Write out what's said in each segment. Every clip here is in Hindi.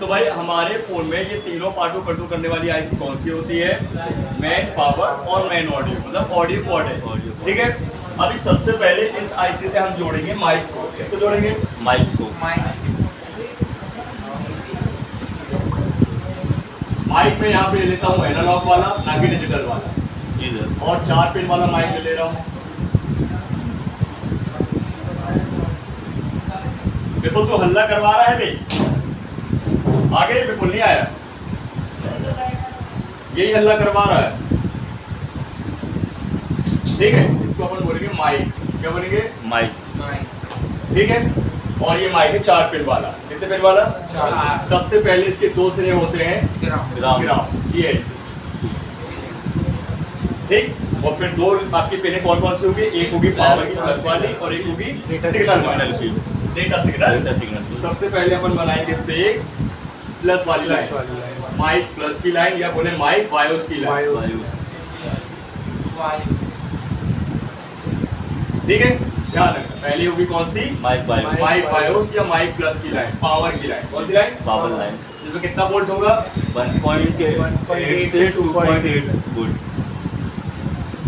तो भाई हमारे फोन में ये तीनों पार्ट को कंट्रोल करने वाली आईसी कौन सी होती है? मेन पावर और मेन ऑडियो, मतलब ऑडियो कोड है, ठीक है। अभी सबसे पहले इस आईसी से हम जोड़ेंगे माइक को। किसको जोड़ेंगे? माइक को। माइक में यहाँ पे ले लेता हूँ एनालॉग वाला, ना कि डिजिटल वाला, जी सर। और 4 पिन वाला माइक ले रहा हूँ। विपुल तो हल्ला करवा रहा है भाई, आगे विपुल नहीं आया, यही हल्ला करवा रहा है, ठीक है। इसको अपन बोलेंगे माइक। क्या बोलेंगे? माइक, ठीक है। और ये माइक है 4 पिन वाला। कितने पिन वाला? 4। सबसे पहले इसके 2 सिरे होते हैं ग्राउंड, ये ठीक। और फिर 2 आपकी पिनें कौन कौन सी होगी? एक होगी पावर की प्लस वाली और एक होगी सिग्नल की, डेटा सिग्नल। तो सबसे पहले अपन बनाएंगे इस पे एक प्लस वाली लाइन, माइक प्लस की लाइन, या बोले माइक बायोस की लाइन, ठीक है। ध्यान रखना, पहली होगी कौन सी? माइक बायोस या माइक प्लस की लाइन, पावर की लाइन। कौन सी लाइन? पावर लाइन, जिसमें कितना वोल्ट होगा? 1.8 से 2.8 वोल्ट,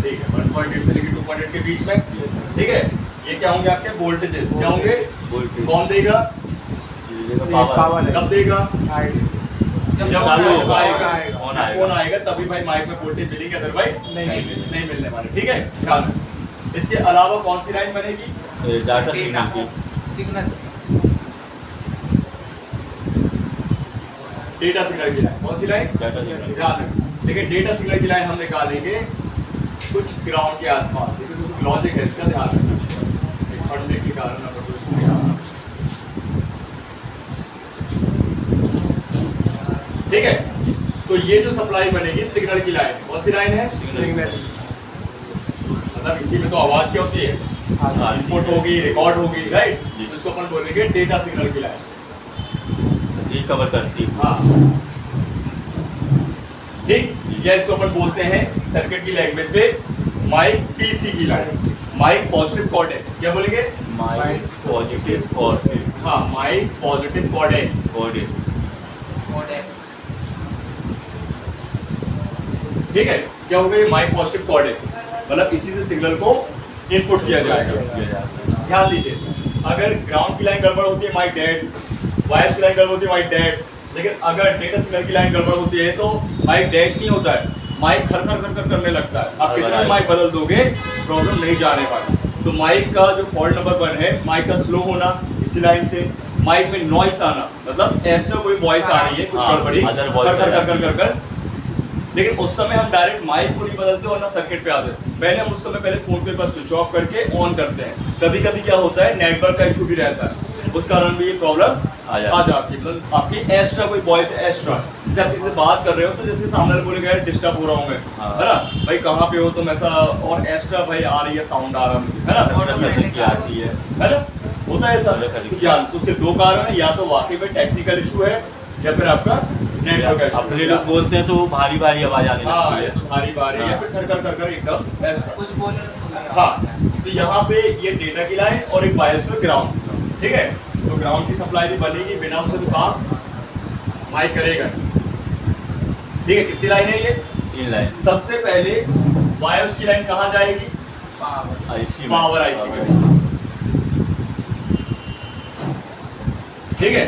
ठीक है। 1.8 से लेकर 2.8 के बीच में, ठीक है। ये क्या होंगे आपके वोल्टेजेस? क्या होंगे? कौन देगा? पावर। कब देगा? जब चालू होगा, फोन आएगा तभी भाई माइक में वोल्टेज मिलेगी, अदरवाइज नहीं मिलने वाले, ठीक है। ध्यान रखना। इसके अलावा कौन सी लाइन बनेगी? डाटा सिग्नल की, डेटा सिग्नल की लाइन। कौन सी लाइन? Data signal. ध्यान रखना, देखिए डेटा सिग्नल की लाइन हम निकालेंगे कुछ ग्राउंड के आसपास, ये कुछ लॉजिक है, इसका ध्यान रखना। पढ़ने के कारण अगर तो इसको निकालना, ठीक है। तो ये जो सप्लाई बनेगी सिग्नल की लाइन, कौन सी लाइन है? सिग्नल। मतलब इसी में तो आवाज क्या होती है? इनपुट होगी, रिकॉर्ड होगी, राइट। तो इसको अपन बोलेंगे डेटा सिग्नल की लाइन, ये कवर करती है। हाँ, ठीक। या इसको अपन बोलते हैं सर्किट की लैंग्वेज पे माइक पीसी की लाइन, माइक पॉजिटिव कोड है। क्या बोलेंगे? माइक पॉजिटिव कोड है। हाँ, माइक पॉजिटिव कोड है, ठीक है। क्या होगा? ये माइक पॉजिटिव कोड है, मतलब इसी से सिग्नल को इनपुट किया जाएगा। ध्यान दीजिए, अगर ग्राउंड की लाइन गड़बड़ होती है माइक डेड, वायर्स की लाइन गड़बड़ होती है माइक डेड, लेकिन अगर डेटा सिग्नल की लाइन गड़बड़ होती है तो माइक डेड नहीं होता है, माइक खर खर खर खर करने लगता है। आप कितने भी माइक बदल दोगे प्रॉब्लम नहीं जाने वाला। तो माइक का जो फॉल्ट नंबर 1 है, माइक का स्लो होना इसी लाइन से, माइक में नॉइस आना, मतलब एक्स्ट्रा कोई वॉइस आ रही है, कुछ गड़बड़ी कर कर, लेकिन उस समय हम डायरेक्ट माइक को नहीं बदलते और ना सर्किट पे आते, पहले हम उस समय पहले फोन पे बस स्विच ऑफ करके ऑन करते हैं। कभी कभी क्या होता है, नेटवर्क का इशू भी रहता है, उस कारण भी ये प्रॉब्लम आ जाती है। मतलब आपकी एक्स्ट्रा कोई वॉइस एक्स्ट्रा, जैसे आप किसी से बात कर रहे हो तो जैसे सामने बोले गए डिस्टर्ब हो रहा हूँ मैं, है ना भाई, कहाँ पे हो तुम, ऐसा और एक्स्ट्रा भाई आ रही है, साउंड आ रहा है ना, आती है ना, होता है ऐसा। या तो उसके 2 कारण है, या तो वाकई में टेक्निकल इशू है या फिर आपका नेटवर्क है। अपने लोग बोलते हैं तो भारी भारी आवाज आने लगती है, तो भारी भारी या फिर खर खर कर एकदम ऐसा कुछ बोल। हाँ, तो यहाँ पे ये डेटा की लाइन और एक बायस में ग्राउंड, ठीक है। तो ग्राउंड की सप्लाई भी बनेगी, बिना उससे तो काम माइक करेगा, ठीक है। कितनी लाइन है ये? 3 लाइन। सबसे पहले बायस की लाइन कहाँ जाएगी? पावर आईसी में, ठीक है।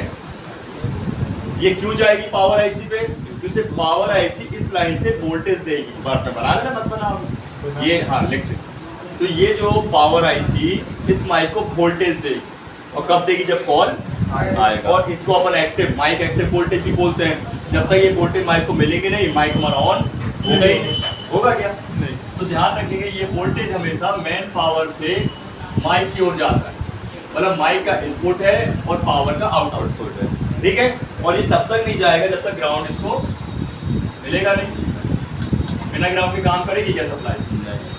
ये क्यों जाएगी पावर आईसी पे? क्योंकि पावर आईसी इस लाइन से वोल्टेज देगी। बात में बना लेना, मत बनाओ ये, हाँ लिख दे। तो ये जो पावर आईसी इस माइक को वोल्टेज देगी, और कब देगी? जब कॉल आएगा। और इसको अपन एक्टिव माइक एक्टिव वोल्टेज भी बोलते हैं। जब तक ये वोल्टेज माइक को मिलेगी नहीं, माइक हमारा ऑन होगा ही नहीं, होगा क्या? नहीं। तो ध्यान रखिएगा, ये वोल्टेज हमेशा मेन पावर से माइक की ओर जाता है, मतलब माइक का इनपुट है और पावर का आउटपुट है, ठीक है। और ये तब तक नहीं जाएगा जब तक ग्राउंड इसको मिलेगा नहीं। बिना ग्राउंड के काम करेगी क्या सप्लाई?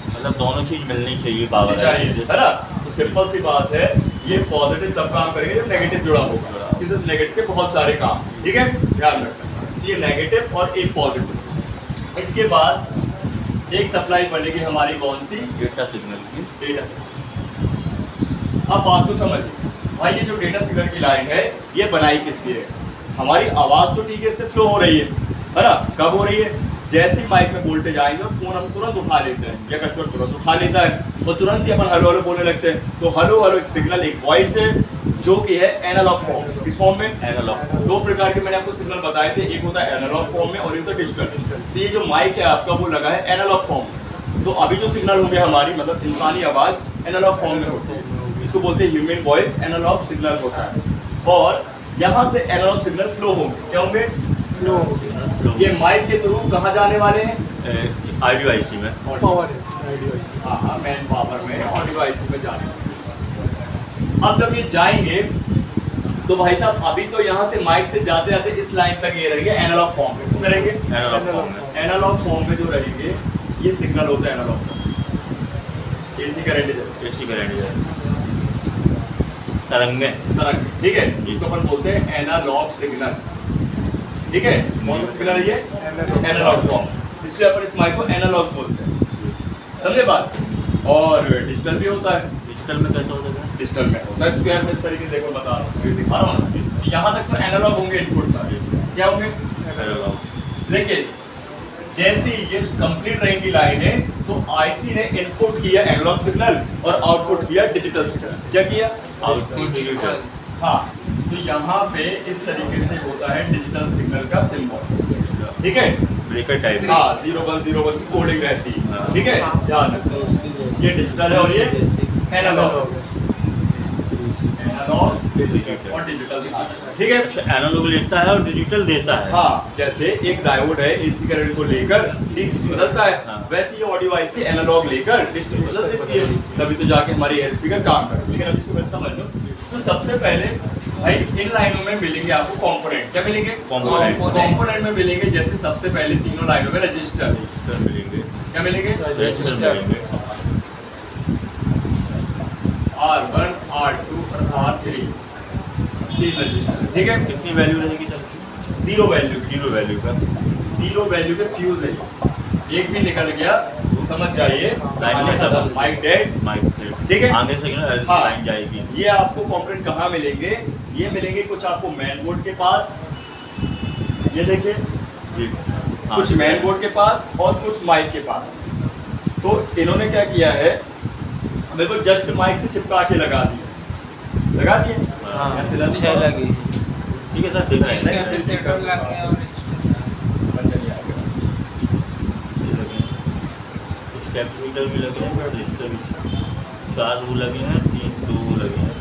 मतलब दोनों चीज मिलनी चाहिए, पावर चाहिए, है ना। तो सिंपल सी बात है, ये पॉजिटिव तब काम करेंगे जब नेगेटिव जुड़ा होगा। किसी नेगेटिव के बहुत सारे काम, ठीक है, ध्यान रखना। ये नेगेटिव और एक पॉजिटिव। इसके बाद एक सप्लाई बनेगी हमारी कौन सी? डेटा सिग्नल की। Data signal. अब बात को समझिए भाई, ये जो डेटा सिग्नल की लाइन है ये बनाई किस लिए है? हमारी आवाज तो ठीक है इससे फ्लो हो रही है ना? कब हो रही है? जैसे ही माइक में वोल्टेज आएंगे और फोन हम तुरंत उठा लेते हैं या कस्टमर तुरंत उठा लेता है और तुरंत ही अपन हेलो हेलो बोलने लगते हैं। तो हेलो हेलो एक सिग्नल, एक वॉइस है जो कि है एनालॉग फॉर्म। किस फॉर्म में? एनालॉग। दो प्रकार के मैंने आपको सिग्नल बताए थे, एक होता है एनालॉग फॉर्म में और एक होता है डिजिटल। तो ये जो माइक है आपका वो लगा है एनालॉग फॉर्म में। तो अभी जो सिग्नल होंगे हमारी मतलब इंसानी आवाज एनालॉग फॉर्म में होती है, इसको बोलते हैं ह्यूमन वॉइस, एनालॉग सिग्नल होता है। और यहाँ से एनालॉग सिग्नल फ्लो होंगे, क्या होंगे? ये माइक के थ्रू कहाँ जाने वाले हैं? ऑडियो आईसी में। हाँ, मैन पावर में ऑडियो आईसी में जाने वाले। अब जब ये जाएंगे तो भाई साहब अभी तो यहाँ से माइक से जाते जाते इस लाइन तक ये रहेंगे एनालॉग फॉर्म में। क्यों रहेंगे? एनालॉग फॉर्म में। एनालॉग फॉर्म में जो रहेंगे ये सिग्नल होता है एनालॉग, एसी करंट है, एसी करंट है, तरंगे। तरंग, ठीक है, इसको अपन बोलते हैं एनालॉग सिग्नल। ठीक है, कौन सा सिग्नल है ये? एनालॉग फॉर्म, इसलिए अपन इस माइक को एनालॉग बोलते हैं। समझे बात? और डिजिटल भी होता है। डिजिटल में कैसा होता है? डिजिटल में होता है स्क्वायर में, इस तरीके से देखो बता रहा हूँ, दिखा रहा हूँ ना। यहाँ तक तो एनालॉग होंगे इनपुट सारे, क्या होंगे? एनालॉग। लेकिन जैसे ये कंप्लीट रहेंगी लाइनें तो आईसी ने इनपुट किया एनालॉग सिग्नल और आउटपुट किया डिजिटल सिग्नल। क्या किया? Output digital. हाँ, तो यहाँ पे इस तरीके से होता है डिजिटल सिग्नल का सिंबल। ठीक है, ब्रेकर टाइप। हाँ, 0101 की कोडिंग रहती है। हाँ। ठीक है, याद रखो ये डिजिटल है और ये एनालॉग। एनालॉग और डिजिटल। ठीक है, अच्छा, एनालॉग लेता है और डिजिटल देता है। हाँ, जैसे एक डायोड है एसी करंट को लेकर डीसी में बदलता है, हाँ। वैसे ये ऑडियो आईसी एनालॉग लेकर डिजिटल में बदल देती है, तभी तो जाके हमारी एयर स्पीकर काम करे। लेकिन अब इसको समझ लो, तो सबसे पहले भाई इन लाइनों में मिलेंगे आपको कंपोनेंट। क्या मिलेंगे? कंपोनेंट में मिलेंगे। जैसे सबसे पहले तीनों लाइनों में रजिस्टर मिलेंगे। क्या मिलेंगे? रजिस्टर मिलेंगे। R1, R2 और R3 तीन रजिस्टर। ठीक है, कितनी वैल्यू रहेगी सबकी? Zero value. जीरो वैल्यू का। जीरो वैल्यू के फ्यूज है, एक भी निकल गया समझ जाइए लाइन खत्म, माइक डेड। माइक ठीक है, आगे से हाँ। लाइन जाएगी। ये आपको कंपोनेंट कहाँ मिलेंगे? ये मिलेंगे कुछ आपको मेन बोर्ड के पास, ये देखिए जी। कुछ मेन बोर्ड के पास और कुछ माइक के पास। तो इन्होंने क्या किया है, मेरे को जस्ट माइक से चिपका के लगा दिया, लगा दिए। हाँ, 6 लगी। ठीक है सर, दिख रहे नहीं, हैं। किसी का कुछ कैपेसिटर भी लगे हैं, रजिस्टर भी 4 वो लगे हैं, 3 2 लगे हैं।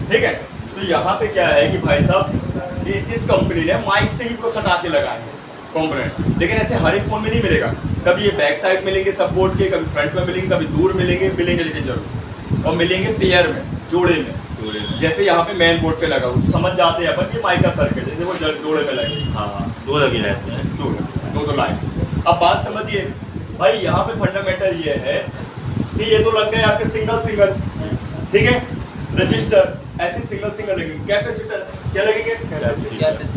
ठीक है, तो यहाँ पे क्या है कि भाई साहब ये इस कंपनी ने माइक से ही को सटा के लगाए हैं कंपोनेंट। लेकिन ऐसे हर एक फोन में नहीं मिलेगा, कभी ये बैक साइड मिलेंगे सपोर्ट के, कभी फ्रंट में मिलेंगे, कभी दूर मिलेंगे लेकिन जरूर, और मिलेंगे पेयर में, जोड़े में। जैसे यहाँ पे मेन बोर्ड पे लगा हुआ, समझ जाते हैं अपन ये माइक का सर्किट, जैसे वो जोड़े में लगे। हाँ, 2 लगे रहते हैं। दो लाइन। अब बात समझिए भाई, यहाँ पे फंडामेंटल ये है कि ये तो लग गए आपके सिंगल, ठीक है, रजिस्टर ऐसे सिंगल लगेंगे। कैपेसिटर क्या लगेंगे?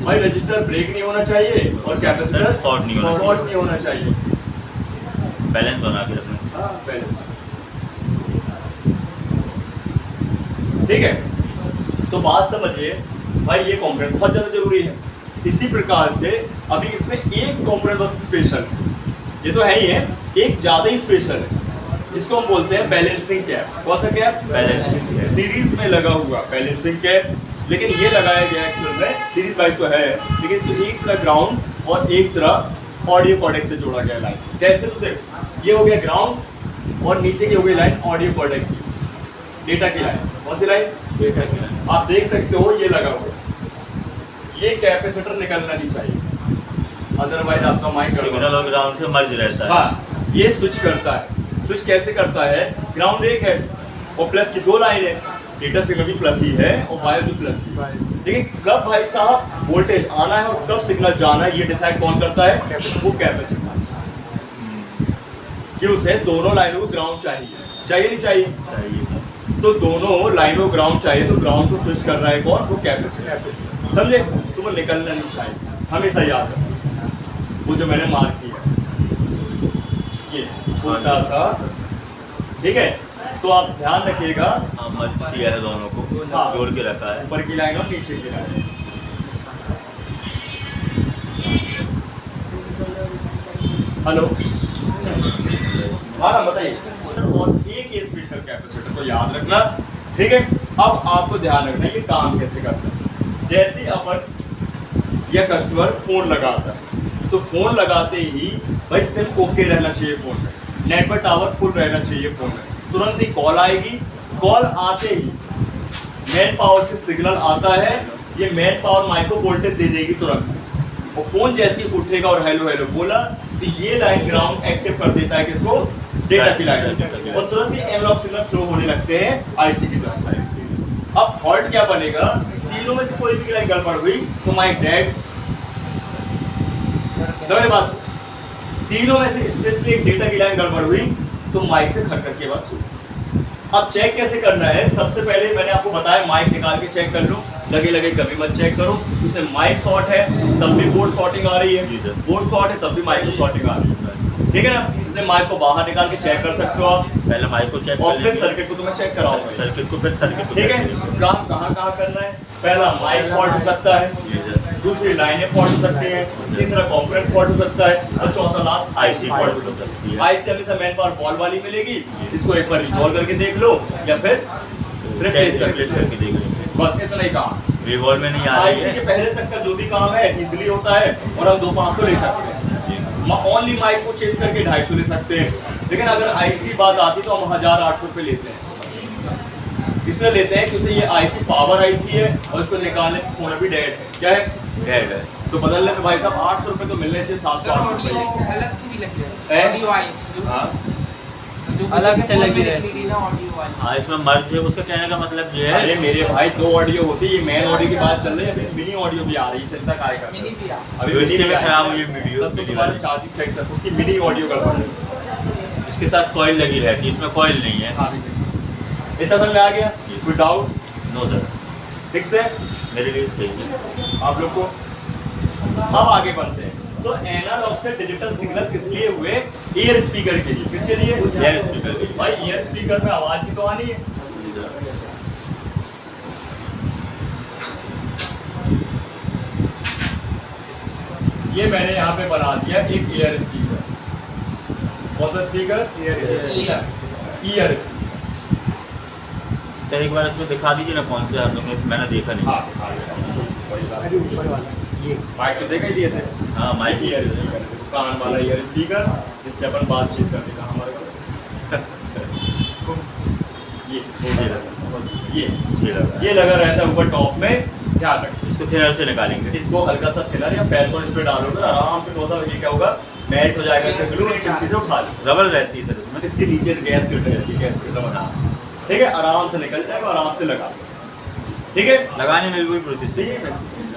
भाई रजिस्टर ब्रेक नहीं होना चाहिए और कैपेसिटर शॉर्ट नहीं होना चाहिए। बैलेंस बना के रखना। हाँ, पहले ठीक है, तो बात समझिए भाई, ये कंपोनेंट बहुत ज्यादा जरूरी है। इसी प्रकार से अभी इसमें एक कंपोनेंट बस स्पेशल है, ये तो है ही है, एक ज्यादा ही स्पेशल है जिसको हम बोलते हैं बैलेंसिंग कैप। कौन सा कैप? Balancing cap. सीरीज में लगा हुआ बैलेंसिंग कैप, लेकिन ये लगाया गया एक्चुअल में सीरीज बाइक तो है, लेकिन इसमें एक सिरा ग्राउंड और एक सिरा ऑडियो कोडेक से जोड़ा गया लाइन से। कैसे? तो देख, ये हो गया ग्राउंड और नीचे की हो गई लाइन ऑडियो कोडेक की, डेटा की लाइन। कौन सी लाइन? डेटा की लाइन। आप देख सकते हो ये लगा हुआ, ये कैपेसिटर निकलना नहीं चाहिए, अदरवाइज आपका माइक सिग्नल और ग्राउंड से मर्ज रहता है। हाँ, ये स्विच करता है। स्विच कैसे करता है? ग्राउंड एक है और प्लस की 2 लाइन है, डेटा सिग्नल भी प्लस ही है और वायर भी प्लस ही है। लेकिन कब भाई साहब वोल्टेज आना है और कब सिग्नल जाना है, ये डिसाइड कौन करता है? वो कैपेसिटर। क्यों से दोनों लाइनों को ग्राउंड चाहिए नहीं चाहिए? तो दोनों लाइनों ग्राउंड चाहिए, तो ग्राउंड को स्विच कर रहा है कौन? वो कैपेसिटर। समझे? तो वो निकलना नहीं चाहिए, हमेशा याद रखो। वो जो मैंने मार्क किया ये छोटा सा, ठीक है, तो आप ध्यान रखिएगा। हाँ, मर्ज किया है दोनों को, हाँ। जोड़ के रखा है। ऊपर की लाइन और नीचे की लाइन। हेलो, हाँ बताइए। और एक स्पेशल कैपेसिटर तो याद रखना, ठीक है। अब आपको ध्यान रखना ये काम कैसे करता है। जैसे अपन या कस्टमर फोन लगाता है तो फोन लगाते ही भाई सिम ओके रहना चाहिए फोन में, नेटवर्क टावर फुल रहना चाहिए फोन में। तुरंत ही कॉल आएगी, कॉल आते ही मेन पावर से सिग्नल आता है, ये मेन पावर माइक्रो वोल्टेज दे देगी तुरंत, और फोन जैसे ही उठेगा और हेलो हेलो बोला तो ये लाइन ग्राउंड एक्टिव कर देता है किसको, डेटा की लाइन, और तुरंत ही एनालॉग सिग्नल फ्लो होने लगते हैं आईसी की तरफ। अब फॉल्ट क्या बनेगा, तीनों में से कोई भी लाइन गड़बड़ हुई तो माइक डेड। बात, तीनों में से स्पेशली एक डेटा की लाइन गड़बड़ हुई तो माइक से खड़ करके बस सुन। अब चेक कैसे करना है, सबसे पहले मैंने आपको बताया माइक निकाल के चेक कर लो, लगे लगे कभी मत चेक करो। उसमें माइक शॉर्ट है तब भी बोर्ड शॉर्टिंग आ रही है, बोर्ड शॉर्ट है तब भी माइक को शॉर्टिंग आ रही है, ठीक है ना। इसलिए माइक को बाहर निकाल के चेक कर सकते हो आप, पहले माइक को चेक और फिर सर्किट को तुम्हें चेक कराऊंगा, सर्किट को, फिर सर्किट को, ठीक है। काम कहाँ कहाँ करना है, पहला माइक फॉल्ट हो सकता है, दूसरी लाइनें फॉल्ट हो सकती है, तीसरा कंपोनेंट फॉल्ट हो सकता है, और चौथा लास्ट आईसी फॉल्ट हो सकता है। आईसी हमेशा मेन पावर बॉल वाली मिलेगी, इसको एक बार रिकॉल करके देख लो या फिर रिप्लेस करके देख लो, बस इतना ही काम। रिवॉल्व में नहीं आ रही आईसी है, के पहले तक का जो भी काम है इजीली होता है, और हम 200-500 ले सकते हैं। ओनली माइक को चेंज करके 250 ले सकते हैं, लेकिन अगर आईसी की बात आती तो हम 1800 रुपये लेते हैं। इसमें लेते हैं क्योंकि ये आईसी पावर आईसी है और इसको निकालने में फोन भी डेड है, क्या है, डेड है। तो बदलने में भाई साहब 800 रुपये तो मिलने चाहिए, 700-800 रुपये अलग से भी लगी है? है ऑडियो वाइज, हाँ जो अलग से लगी रहती रहती है ना ऑडियो वाइज। हाँ, इसमें मर्ज है, उसका कहने का मतलब ये है। अरे मेरे भाई 2 ऑडियो होती है, ये मेन ऑडियो की बात चल रही है, अभी मिनी ऑडियो भी आ रही है, चिंता काय कर मिनी भी आ अभी जो इसके मिनी में भी खराब आई हुई है, है वीडियो, तब तो मिनी तुम्हारा वाली। चार्जिंग सेक्शन उसकी मिनी ऑडियो गड़बड़ है। इसके साथ कॉइल लगी रहती है, इसमें कॉइल नहीं है। हाँ इतना समझ में आ गया, कोई डाउट? नो सर, ठीक से मेरे लिए सही है। आप लोग को। अब आगे बढ़ते हैं, तो एनालॉग से डिजिटल सिग्नल किस लिए हुए, ईयर स्पीकर के लिए। किसके लिए? ईयर स्पीकर के लिए। भाई ईयर स्पीकर में आवाज भी तो आनी है, ये मैंने यहाँ पे बना दिया एक ईयर स्पीकर। कौन सा स्पीकर? Year speaker. सर एक बार इसको दिखा दीजिए ना, कौन से आप लोग ने, मैंने देखा नहीं। हाँ माइक तो देखा ही दिए थे। हाँ, माइक ईयर स्पीकर, कान वाला ईयर स्पीकर जिससे अपन बातचीत करने का हमारे ये लगा रहता है ऊपर टॉप में, ध्यान रखना। इसको थिनर से निकालेंगे। इसको हल्का सा थिनर या फैन इस पे डालोगे ना आराम से, थोड़ा सा ये क्या होगा, मैच हो जाएगा, इसे ग्लू चिमटी से उठा लो। रबड़ रहती है सर इसमें। इसके नीचे गैस फिल्टर रहती है, गैस फिल्टर बना, ठीक है, आराम से निकल जाएगा, आराम से लगा, ठीक है। लगाने में भी वही प्रोसेस है।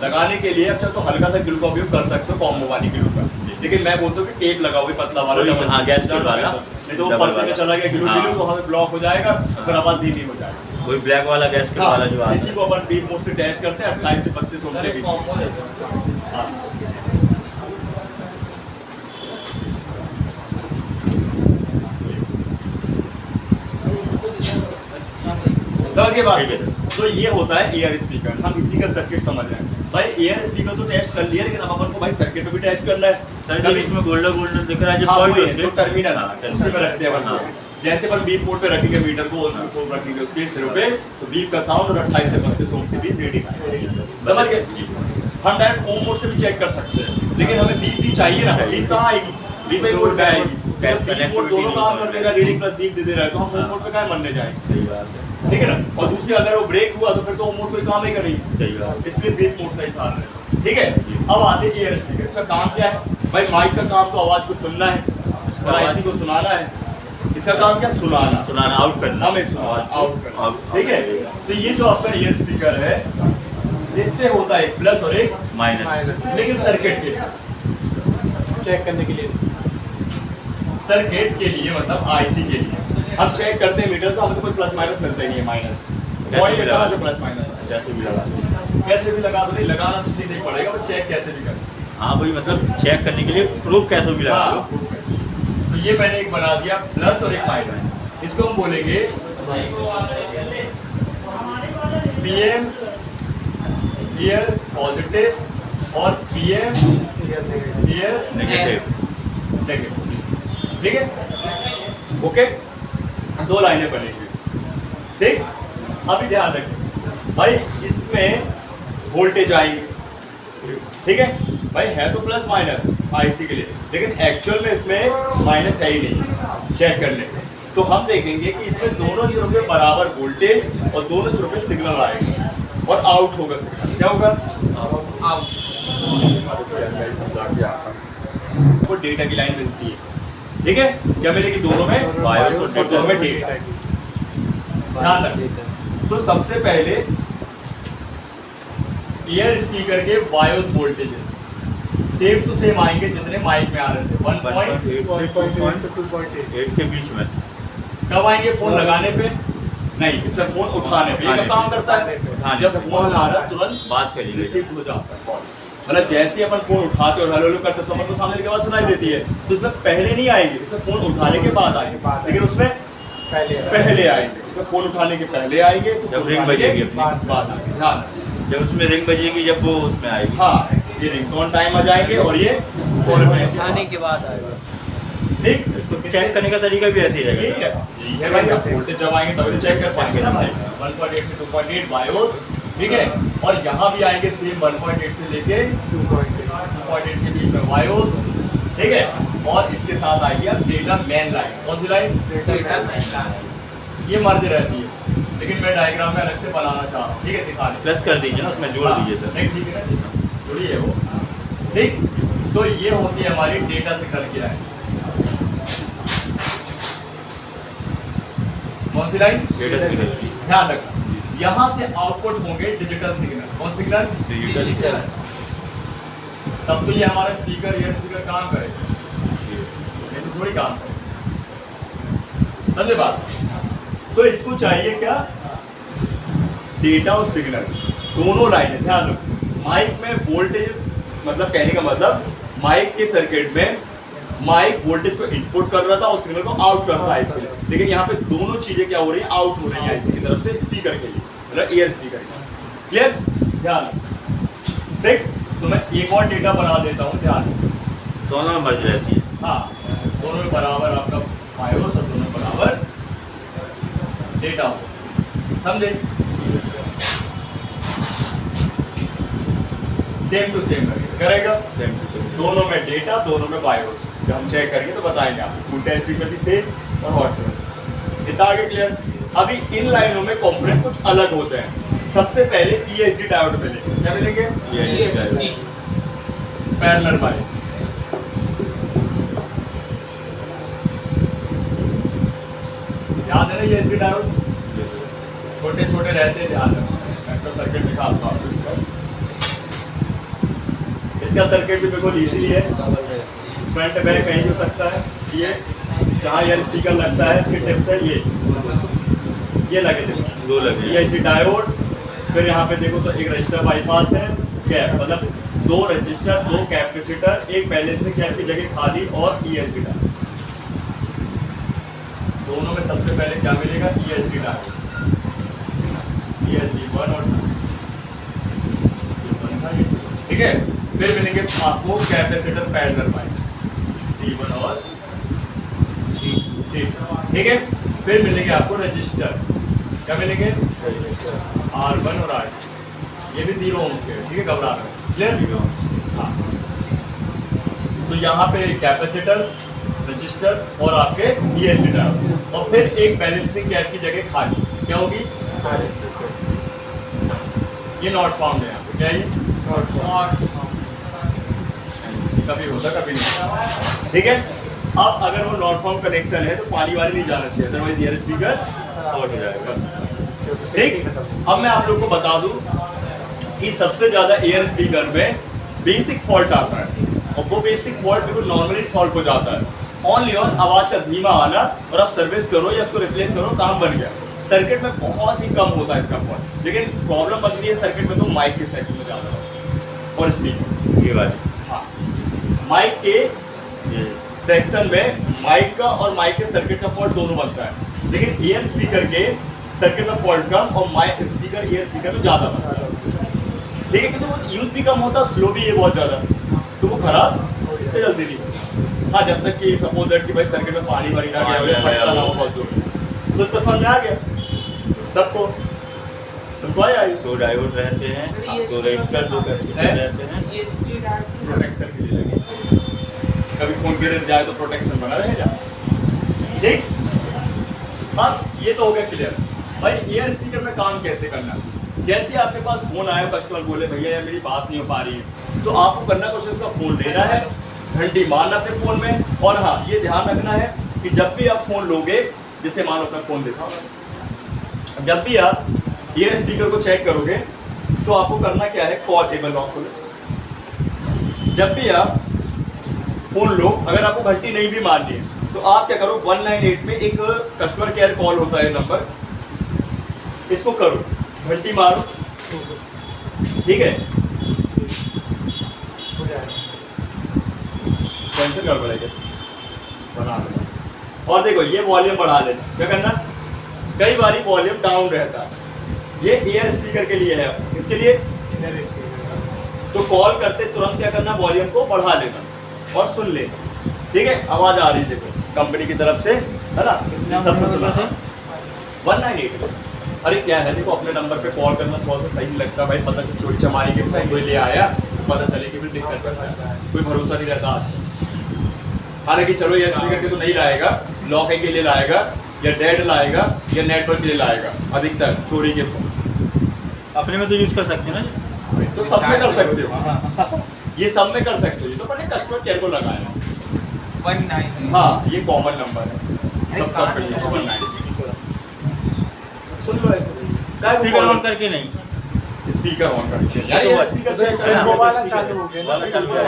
लगाने के लिए अच्छा तो हल्का सा ग्लू का उपयोग कर सकते हो, कॉम्बो वाली ग्लू का, लेकिन मैं बोलता हूँ कि टेप लगाओ पतला वाला, वही, हाँ, गैस टेप वाला। नहीं तो वो पर्दे में चला गया ग्लू ग्लू तो हमें ब्लॉक हो जाएगा, फिर आवाज धीमी हो जाएगी। वही ब्लैक वाला गैस कट वाला जो आता इसी है। को अपन बीट मोड से टेस्ट करते हैं 28 से 32 ओम के बीच। हाँ। समझ के बाद, ठीक है। तो ये होता है एयर स्पीकर। हम इसी का सर्किट समझ रहे हैं भाई। एयर स्पीकर तो टेस्ट कर लिया, लेकिन अब अपन को भाई सर्किट पे भी टेस्ट करना है। सर जब इसमें गोल्डन गोल्डन दिख रहा है, जो हाँ, पॉइंट वही है, उसके जो टर्मिनल हाँ, उसी में रखते हैं अपन। हाँ। जैसे अपन बीप मोड पे रखेंगे मीटर को रखेंगे उसके सिरों पे, तो बीप का साउंड और 28 से 32 ओम के बीच रीडिंग आएगी। समझ गए? हम डायरेक्ट ओम मोड से भी चेक कर सकते हैं, लेकिन हमें बीप भी चाहिए ना। बीप कहाँ आएगी? बीप पे मोड पे आएगी। बीप मोड दोनों काम कर देगा, रीडिंग प्लस बीप दे रहा है, तो हम ओम मोड पे क्या मनने जाएंगे? सही बात है, ठीक है ना। और दूसरी अगर वो ब्रेक हुआ तो फिर तो ओम मोड कोई काम ही करेगी, सही बात है। इसलिए बीप मोड का ही साथ है, ठीक है। अब आते हैं ईयर स्पीकर। इसका काम क्या है भाई? माइक का काम तो आवाज को सुनना है, इसका और आईसी को सुनाना है। इसका काम क्या? सुनाना, सुनाना, आउट करना, हमें सुनाना, आउट करना, आउट, ठीक है। तो ये जो आपका ईयर स्पीकर है, इस पे होता है एक प्लस और एक माइनस। लेकिन सर्किट के लिए, चेक करने के लिए, सर्किट के लिए मतलब आईसी के लिए हम चेक करते हैं मीटर, तो हमें कोई प्लस माइनस मिलता ही नहीं है, माइनस बॉडी में कहाँ से प्लस माइनस है? जैसे भी लगा दो। कैसे भी लगा दो, नहीं लगाना तो सीधे ही पड़ेगा, वो चेक कैसे भी करें। हाँ वही, मतलब चेक करने के लिए प्रूफ कैसे भी लगा लो। तो ये मैंने एक बना दिया प्लस और एक माइनस। इसको हम बोलेंगे पीएम ईयर पॉजिटिव और पीएम ईयर नेगेटिव। देखिए, ठीक है, ओके, 2 लाइनें बनेंगी, ठीक। अभी ध्यान रखें भाई, इसमें वोल्टेज आएंगे, ठीक है भाई, है तो प्लस माइनस आईसी के लिए, लेकिन एक्चुअल में इसमें माइनस है ही नहीं, चेक कर लें। तो हम देखेंगे कि इसमें दोनों सिरों पे बराबर वोल्टेज और दोनों सिरों पे सिग्नल आएगा और आउट होगा सिग्नल, क्या होगा, आउट। आपको डेटा की लाइन मिलती है, ठीक है, क्या मिलेगी, दोनों में बायोस और दोनों में डेटा। ध्यान रखें, तो सबसे पहले ईयर स्पीकर के bias voltages same to same आएंगे जितने माइक में आ रहे थे, 1.8 से 2.8 के बीच में। कब आएंगे, फोन लगाने पे नहीं, इसमें फोन उठाने पे, ये कब काम करता है, जब फोन आ रहा तुरंत बात करेंगे, रिसीव हो जाता है कॉल, मतलब जैसे ही अपन फोन उठाते और हेलो हेलो करते तो अपन को सामने की आवाज सुनाई देती है, तो इसमें पहले नहीं आएंगे, इसमें फोन उठाने के बाद आएंगे, लेकिन उसमें पहले आएंगे, इसमें फोन उठाने के पहले आएंगे, इसमें जब फोन रिंग उठाने के बजेगी अपनी। बाद आएंगे, ध्यान रखें। जब उसमें रिंग बजेगी, जब वो उसमें आएगी, हाँ, ये रिंगटोन टाइम आ जाएंगे और ये कॉल में उठाने के बाद आएगा। ठीक, इसको चेक करने का तरीका भी ऐसे ही यही रहेगा। है, यही है भाई, वोल्टेज जब आएंगे तभी तो चेक कर पाएंगे ना भाई, 1.8 से 2.8 बायोस, ठीक है, और यहाँ भी आएंगे सेम 1.8 से लेके 2.8 के बीच में बायोस, ठीक है, और इसके साथ आएगी अब डेटा मेन लाइन, कौन सी लाइन, ये मर्ज रहती है, लेकिन मैं डायग्राम में अलग से बनाना चाह रहा हूँ, ठीक है, दिखा दें, प्लस कर दीजिए ना, उसमें जोड़ दीजिए सर। नहीं ठीक है ना, जुड़ी है वो, ठीक। तो ये होती है हमारी डेटा सिग्नल की लाइन, कौन सी लाइन, डेटा सिग्नल। ध्यान रखना, यहाँ से आउटपुट होंगे डिजिटल सिग्नल, कौन सिग्नल, डिजिटल। तब तो ये हमारा स्पीकर, ईयर स्पीकर काम करेगा, ये तो थोड़ी काम करेगा, समझे बात। तो इसको चाहिए क्या, डेटा और सिग्नल दोनों लाइनें, ध्यान रखो, माइक में वोल्टेज, मतलब कहने का मतलब माइक के सर्किट में माइक वोल्टेज को इनपुट कर रहा था और सिग्नल को आउट कर रहा है इसके लिए, लेकिन यहाँ पे दोनों चीजें क्या हो रही है, आउट हो रही है इसकी तरफ से स्पीकर के लिए, मतलब ईयर स्पीकर के, क्लियर, ध्यान फिक्स। तो मैं एक और डेटा बना देता हूँ, ध्यान, दोनों में मर्ज रहती है। हाँ, दोनों में बराबर आपका बायोस और दोनों में बराबर डेटा हो, समझे, सेम टू सेम करेगा, सेम टू सेम। दोनों में डेटा, दोनों में बायोस, जब हम चेक करेंगे तो बताएंगे आपको, फुल टेस्ट में भी सेम और हॉट में, इतना आगे क्लियर। अभी इन लाइनों में कंपोनेंट कुछ अलग होते हैं, सबसे पहले पीएचडी डायोड मिलेंगे, क्या मिलेंगे, पैरेलल वाले, याद है ना ये एचडी डायोड, छोटे छोटे रहते हैं, ध्यान रखना, मैं तो सर्किट दिखाता हूँ आपको, इसका सर्किट भी बिल्कुल इजीली है, फ्रंट बैक कहीं हो सकता है, ये जहाँ यार स्पीकर लगता है इसके टिप्स है ये लगे थे, दो लगे, ये एचडी डायोड, फिर यहाँ पे देखो तो एक रजिस्टर बाईपास है, कैप, मतलब 2 रजिस्टर, 2 कैपेसिटर, एक बैलेंसिंग कैप की जगह खाली और ईएसडी डायोड, दोनों में सबसे पहले क्या मिलेगा, ईएसडी डायोड, ईएसडी 1 और 2, ठीक है। फिर मिलेंगे आपको कैपेसिटर पैरेलल वाले, C1 और C, ठीक है। फिर मिलेंगे आपको रजिस्टर, क्या मिलेंगे, R1 और R2, ये भी 0 ohms के, ठीक है, घबरा रहे, क्लियर, हाँ। तो यहाँ पे कैपेसिटर्स, रजिस्टर्स और आपके ईएसडी डायोड, और फिर एक बैलेंसिंग कैप की जगह खाली, क्या होगी, ये नॉट फाउंड है यहाँ पे, क्या है ये नॉट फाउंड, कभी होता कभी नहीं, ठीक है। अब अगर वो नॉट फाउंड कनेक्शन है तो पानी वाली नहीं जाना चाहिए, अदरवाइज ईयर स्पीकर शॉर्ट हो जाएगा, ठीक। अब मैं आप लोग को बता दूं कि सबसे ज्यादा ईयर स्पीकर में बेसिक फॉल्ट आता है, और वो बेसिक फॉल्ट बिल्कुल नॉर्मली सॉल्व हो जाता है, ओनली ऑन आवाज का धीमा आना, और आप सर्विस करो या उसको रिप्लेस करो, काम बन गया। सर्किट में बहुत ही कम होता है इसका फॉल्ट, लेकिन प्रॉब्लम बनती है सर्किट में तो माइक के सेक्शन में ज्यादा और स्पीकर, ये बात, हाँ, माइक के सेक्शन में माइक का और माइक के सर्किट का फॉल्ट दोनों बनता है, लेकिन ईयर स्पीकर के सर्किट में फॉल्ट कम और माइक स्पीकर ईयर स्पीकर में ज़्यादा बनता है, ठीक है, क्योंकि वो यूज भी कम होता है, स्लो भी है बहुत ज़्यादा, तो वो खराब जल्दी नहीं, हाँ, जब तक कि सपोज दैट कि भाई सर्किट में पानी भरी ना गया हो या फटता ना हो बहुत जोर, तो समझ में आ गया सबको। तुमको आया ये? दो डायोड रहते हैं, दो रजिस्टर, दो कैपेसिटर रहते हैं। ये स्पीड आती है। प्रोटेक्शन के लिए लगे, कभी फोन गिर जाए तो प्रोटेक्शन बना रहेगा। ठीक, हाँ, ये तो हो गया क्लियर। भाई एयर स्पीकर में काम कैसे करना, जैसे आपके पास फोन आया, कस्टमर बोले भैया यार मेरी बात नहीं हो पा रही है, तो आपको करना कुछ उसका फोन लेना है, घंटी मारना अपने फोन में, और हाँ ये ध्यान रखना है कि जब भी आप फोन लोगे, जैसे मान लो अपना फोन दिखाओ, जब भी आप एयर स्पीकर को चेक करोगे तो आपको करना क्या है, कॉल टेबल लॉक खोलो। जब भी आप फोन लो, अगर आपको घंटी नहीं भी मारनी है तो आप क्या करो, 198 में एक कस्टमर केयर कॉल होता है नंबर, इसको करो, घंटी मारो, ठीक है, टेंशन गड़बड़ है कैसे बना लेना। और देखो ये वॉल्यूम बढ़ा लेना, क्या करना, कई बार वॉल्यूम डाउन रहता है, ये एयर स्पीकर के लिए है, इसके लिए तो कॉल करते तुरंत क्या करना, वॉल्यूम को बढ़ा लेना और सुन लेना, ठीक है, आवाज आ रही है देखो कंपनी की तरफ से, है ना, सब कुछ सुना 198। अरे क्या है, देखो अपने नंबर पे कॉल करना थोड़ा सा सही नहीं लगता भाई, पता कि चोरी चमारी के फोन कोई ले आया, पता चले कि फिर दिक्कत करता है, कोई भरोसा नहीं रहता आज। हालांकि चलो ये स्पीकर के तो नहीं लाएगा, लॉक के लिए लाएगा या डेड लाएगा या नेटवर्क के लिए लाएगा, अधिकतर चोरी के फोन अपने में तो यूज कर सकते हैं ना, तो सब में कर सकते हो, ये सब में कर सकते हो, तो मैंने कस्टमर केयर को लगाया, 19। हाँ ये कॉमन नंबर है सब कंपनी में, 198। सुन लो ऐसे स्पीकर ऑन करके नहीं, स्पीकर ऑन करके यार, ये स्पीकर चेक करना वो वाला चालू हो गया वाला चालू है,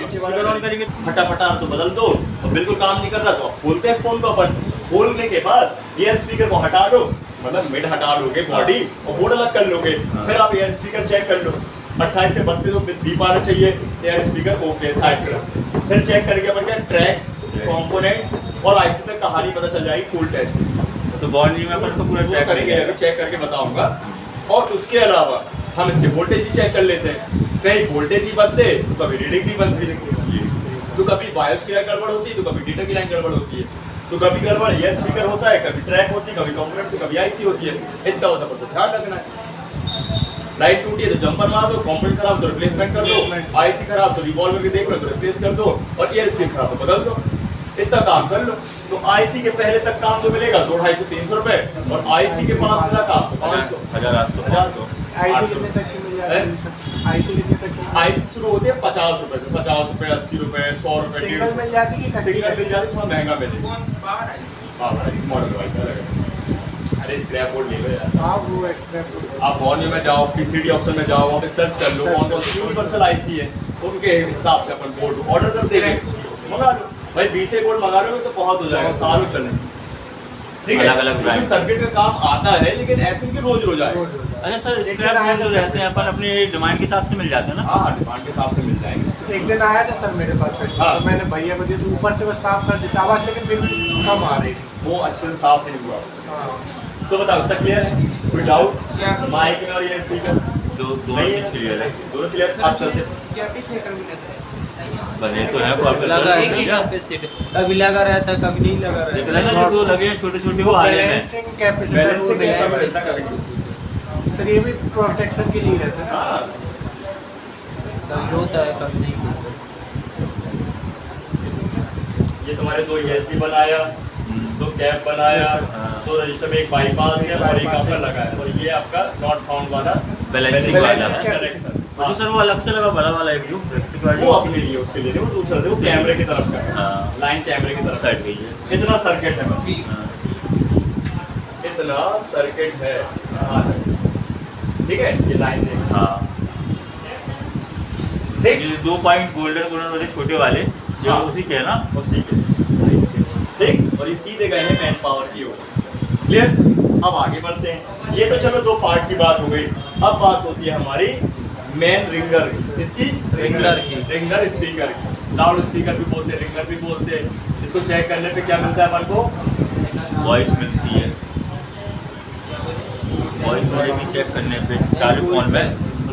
स्पीकर ऑन करेंगे फटाफटा तो बदल दो, और बिल्कुल काम नहीं कर रहा तो आप खोलते हैं फोन को, अपन खोलने के बाद एयर स्पीकर को हटा दो, मतलब मिड हटा लोगे बॉडी और बोर्ड अलग कर लोगे, फिर आप एयर स्पीकर चेक कर लो, 28 से 32 बीप आना चाहिए, एयर स्पीकर ओके साइड पे, फिर चेक करके अपन क्या ट्रैक, कंपोनेंट और आईसी तक कहानी पता चल जाएगी, फुल टेस्ट तो बॉन्ड में अपन तो पूरा वो ट्रैक करेंगे, अभी चेक करके बताऊंगा। और उसके अलावा हम इसके वोल्टेज भी चेक कर लेते हैं, कहीं वोल्टेज भी बनते तो कभी रीडिंग भी बनती है, तो कभी बायोस की लाइन गड़बड़ होती है, तो कभी डेटा की लाइन गड़बड़ होती है, तो कभी गड़बड़ एयर स्पीकर होता है, कभी ट्रैक होती है, कभी कंपोनेंट, तो कभी आईसी होती है, इतना वैसा पर तो ध्यान रखना है। लाइट टूटी है तो जंपर मार दो, कंपोनेंट खराब तो रिप्लेसमेंट कर दो, आईसी खराब तो रिवॉल्वर के देख लो तो रिप्लेस कर दो, और एयर स्पीकर खराब तो बदल दो, इतना काम कर लो। तो आईसी के पहले तक काम तो मिलेगा 200-250-300 रुपए, और आईसी के पास मिला काम तो 500 1800 500। आईसी कितने तक की मिल जाती है? आईसी कितने तक की? आईसी शुरू होती है 50 रुपए से, 50 रुपए, 80 रुपए, 100 रुपए, सिंगल मिल जाती है कि सिंगल मिल जाती, थोड़ा महंगा मिलेगा। कौन सी बाहर आई? हाँ भाई मॉडल वाइज अलग है। अरे स्क्रैप बोर्ड ले लो यार, आप वो एक्सट्रा आप वॉल्यूम में जाओ, पीसीडी ऑप्शन में जाओ, वहाँ पे सर्च कर लो कौन कौन सी यूनिवर्सल आईसी है, उनके हिसाब से अपन बोर्ड ऑर्डर कर देंगे, मंगा लो भाई, 20 बोर्ड मंगा लोगे तो बहुत हो जाएगा, सालों चलेंगे, ठीक है। अलग-अलग ब्रांड। सर्किट का काम आता है, लेकिन ऐसे कि रोज रोज आए। अरे सर स्क्रैप में जो रहते हैं अपन अपने डिमांड के हिसाब से मिल जाते हैं ना। हाँ डिमांड के हिसाब से मिल जाएंगे। एक दिन आया था सर मेरे पास कस्टमर, हाँ। तो मैंने भैया को दिया तो ऊपर से बस साफ कर देता आवाज, लेकिन फिर भी कम आ रही थी। वो अच्छे से साफ नहीं हुआ, हाँ। तो बताओ तक क्लियर है, कोई डाउट? Yes. माइक में और ये स्पीकर दोनों नहीं चीज क्लियर है। दोनों क्लियर, खास करते कैपेसिटर भी लगा है। बने तो है प्रॉब्लम लगा है कि कैपेसिटर कभी लगा रहता है, कभी नहीं लगा देख रहता रहे हैं जो लगे हैं छोटे छोटे वो हाल में बैलेंसिंग कैपेसिटर बैलेंस वो से नहीं क्या है। मिलता करेंगे। सर ये भी प्रोटेक्शन के लिए रहता है ना। हाँ कभी होता है, कभी नहीं होता। ये तुम्हारे दो यूएसबी बनाया, दो कैप बनाया, हाँ। दो रजिस्टर में एक बाईपास है और एक आपका लगाया, और ये आपका नॉट फाउंड वाला बैलेंसिंग वाला है। कनेक्शन। तो सर वो अलग से लगा बड़ा वाला एक जो वो आपके लिए, उसके लिए नहीं, वो दूसरा देखो कैमरे की तरफ का है, हाँ। लाइन कैमरे की तरफ साइड गई है। इतना सर्किट है बस, हाँ। इतना सर्किट है, हाँ। ठीक है, ये लाइन देखो, हाँ ठीक, ये 2 पॉइंट गोल्डन गोल्डन वाले छोटे वाले जो हाँ। उसी के है ना। उसी के ठीक, और ये सीधे गए हैं मैन पावर की ओर। क्लियर? अब आगे बढ़ते हैं। ये तो चलो दो पार्ट की बात हो गई, अब बात होती है हमारी मेन रिंगर, इसकी रिंगर की। रिंगर स्पीकर की, लाउड स्पीकर भी बोलते हैं, रिंगर भी बोलते हैं। इसको चेक करने पे क्या मिलता है अपन को? वॉइस मिलती है, वॉइस मिलेगी चेक करने पे चालू फोन में,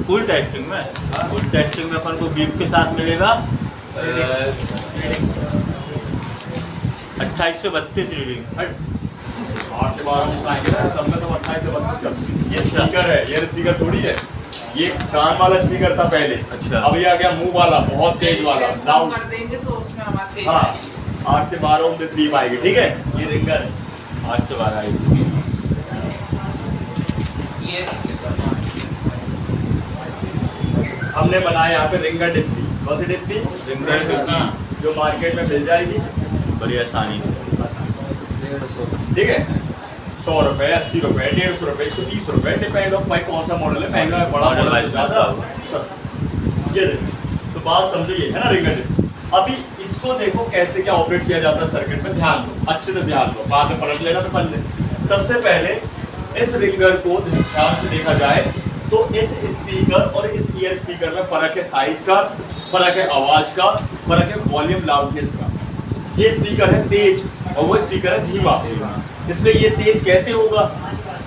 फुल टेस्टिंग में अपन को बीप के साथ मिलेगा 28 से 32 रीडिंग। 8 से 12 आएंगे ना सब में, तो 28 से 32 का। ये स्पीकर है, ये स्पीकर थोड़ी है, ये कान वाला स्पीकर था पहले। अच्छा। अब ये आ गया मुंह वाला, बहुत तेज वाला Distance कम लाउड। कर देंगे तो उसमें हमारे हाँ 8 से 12 ओम में स्पीप आएगी, ठीक है। ये रिंगर है, 8 से 12 आएगी। ये हमने बनाया यहाँ पे रिंगर डिप्पी। कौन सी डिप्पी? रिंगर डिप्पी। जो मार्केट में मिल जाएगी बड़ी आसानी से। 150। ठीक है। 100 रुपए, 80 रुपए, 150 रुपए, 120 रुपए, डिपेंड ऑफ भाई कौन सा मॉडल है, महंगा है, बड़ा Model मॉडल wise ज्यादा सस्ता। ये देखो, तो बात समझो, ये है ना रिंगर डिप्पी। अभी इसको देखो कैसे क्या ऑपरेट किया जाता है सर्किट में, ध्यान दो, अच्छे से ध्यान दो, बाद में पलट लेना तो पलट। सबसे पहले इस रिंगर को ध्यान से देखा जाए तो इस स्पीकर और इस ईयर स्पीकर में फर्क है साइज का, फर्क है आवाज का, फर्क है वॉल्यूम लाउडनेस का। ये स्पीकर है तेज और वो स्पीकर है धीमा। इसमें ये तेज कैसे होगा?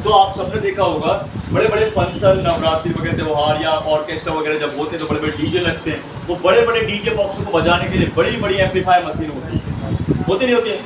तो आप सबने देखा होगा बड़े बड़े फंक्शन, नवरात्रि वगैरह त्योहार या ऑर्केस्ट्रा वगैरह जब होते हैं तो बड़े बड़े डीजे लगते हैं। वो बड़े बड़े डीजे बॉक्सों को बजाने के लिए बड़ी बड़ी एम्पलीफायर मशीन होती नहीं होती है?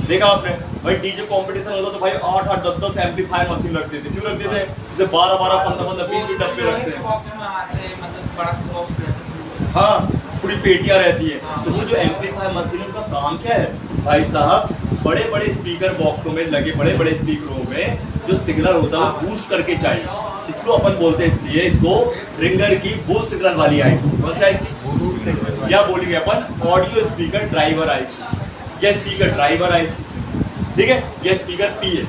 देखा आपने भाई, डीजे कंपटीशन होता तो भाई 8-8, 10-10 एम्पलीफायर मशीन रखते थे। क्यों रखते थे? जैसे 12-12, 15-15, 20 डब्बे रखते हैं। बॉक्स में आते हैं, मतलब बड़ा सा बॉक्स रहता है। हाँ, पूरी पेटियां रहती है। तो वो जो एम्पलीफायर मशीन का काम क्या है भाई साहब? बड़े बड़े स्पीकर बॉक्सों में लगे बड़े बड़े स्पीकरों में जो सिग्नल होता है वो बूस्ट करके चाहिए। इसको अपन बोलते हैं, इसलिए इसको रिंगर की बूस्ट सिग्नल वाली आईसी। कौन सी आईसी? या बोलेंगे अपन ऑडियो स्पीकर ड्राइवर आईसी, या स्पीकर ड्राइवर आईसी, ठीक है। ये स्पीकर पी है।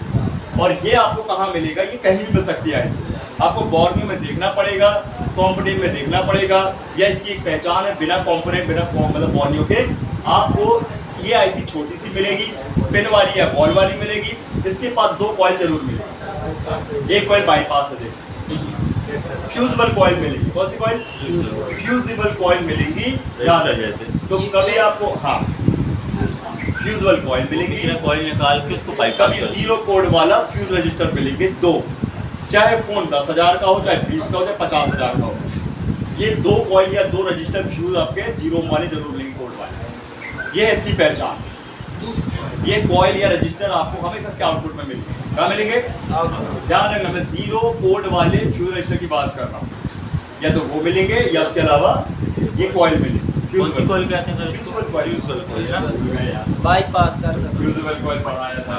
और ये आपको कहाँ मिलेगा? ये कहीं भी मिल सकती है आईसी। आपको बॉर्नियो में देखना पड़ेगा, कॉम्पोनेंट में देखना पड़ेगा, या इसकी एक पहचान है, बिना कॉम्पोनेंट बिना मतलब बॉर्नियो के आपको ये आईसी छोटी सी मिलेगी, पिन वाली या बॉल वाली मिलेगी। इसके पास 2 कॉइल जरूर मिलेगी, एक कॉइल बाईपास है, फ्यूजिबल कॉइल मिलेगी। कौन सी कॉइल? फ्यूजिबल कॉइल मिलेगी। जैसे तो कभी आपको हाँ फ्यूजिबल कॉइल मिलेगी, किसी ने कॉइल निकाल के उसको बाईपास कभी कर दिया। 0 कोड वाला फ्यूज रजिस्टर मिलेंगे 2। चाहे फोन 10,000 का हो, चाहे 20 का हो, चाहे 50,000 का हो, ये 2 कॉइल या 2 रजिस्टर फ्यूज आपके 0 वाले जरूर मिलेंगे, कोड वाले। ये है इसकी पहचान। ये कॉइल या रजिस्टर आपको हमेशा इसके आउटपुट में मिलेंगे। कहाँ मिलेंगे? ध्यान रखना, मैं 0 कोड वाले फ्यूज रजिस्टर की बात कर रहा हूँ। या तो वो मिलेंगे या उसके अलावा ये कॉइल मिलेंगे। कौन सी कॉइल कहते हैं sir? Fusible coil. Fusible coil ना? बाईपास कर सकते फ्यूजिबल कॉइल पढ़ाया था।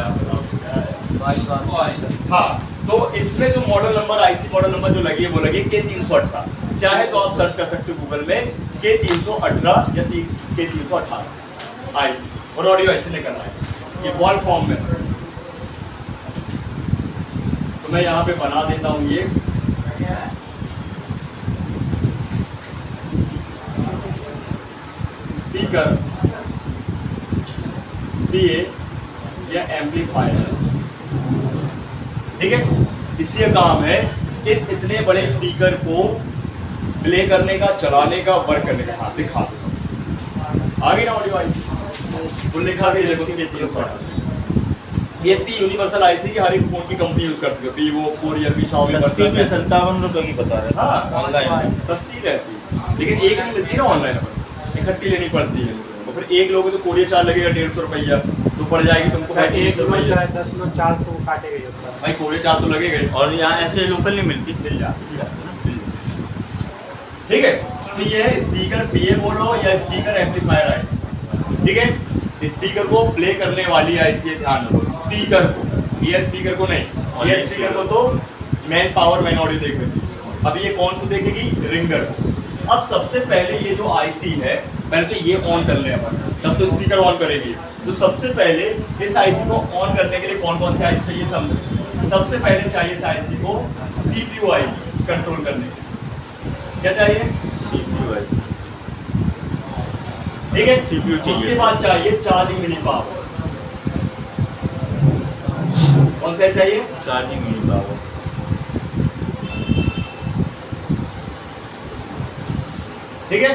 बाईपास कर सकते। हाँ, तो इसमें जो model number, IC model number जो लगी है वो लगी है K318। चाहे तो आप सर्च कर सकते हो गूगल में K318 या K318 आईसी, और ऑडियो ऐसे नहीं करना है, ये बॉल फॉर्म में। तो मैं यहाँ पे बना देता हूँ ये स्पीकर PA या एम्पलीफायर, ठीक है। इसी का काम है इस इतने बड़े स्पीकर को प्ले करने का, चलाने का, वर्क करने का। हाँ दिखा दो सब आगे ना ऑडियो आईसी वो लिखा भी देखो कि ये 3 यूनिवर्सल आईसी की हर एक फोन की कंपनी यूज करती है, Vivo, Xiaomi, Xiaomi, सस्ती से 57 रुपए की बता रहे हैं। हाँ ऑनलाइन सस्ती रहती है, लेकिन एक नहीं मिलती है ना ऑनलाइन, इकट्ठी लेनी पड़ती है। तो फिर एक लोगों तो कोरियर चार्ज लगेगा 150 रुपया, तो पड़ जाएगी तुमको भाई 300 रुपया। चाहे 10 लोग चार्ज तो वो काटेगा ही होता है। भाई कोरियर चार्ज तो लगेगा ही। और यहाँ ऐसे लोकल नहीं मिलती। मिल जाती है, ठीक है। तो ये है स्पीकर PA बोलो या स्पीकर एम्पलीफायर आईसी, ठीक है। स्पीकर को प्ले करने वाली आईसी है, ध्यान रखो। स्पीकर को, ईयर स्पीकर को नहीं। ईयर स्पीकर को तो मैन पावर, मैन ऑडियो देख रही है। अब ये कौन को देखेगी? रिंगर को। अब सबसे पहले ये जो आईसी है, पहले तो ये ऑन कर ले अपन, तब तो स्पीकर ऑन करेगी। तो सबसे पहले इस आईसी को ऑन करने के लिए कौन कौन सी आईसी चाहिए समझो। सबसे पहले चाहिए इस आईसी को CPU आईसी कंट्रोल करने के लिए। क्या चाहिए? CPU है। ठीक है, CPU चाहिए। उसके बाद चाहिए चार्जिंग मिनी पावर। कौन सा चाहिए? Charging mini power. ठीक है,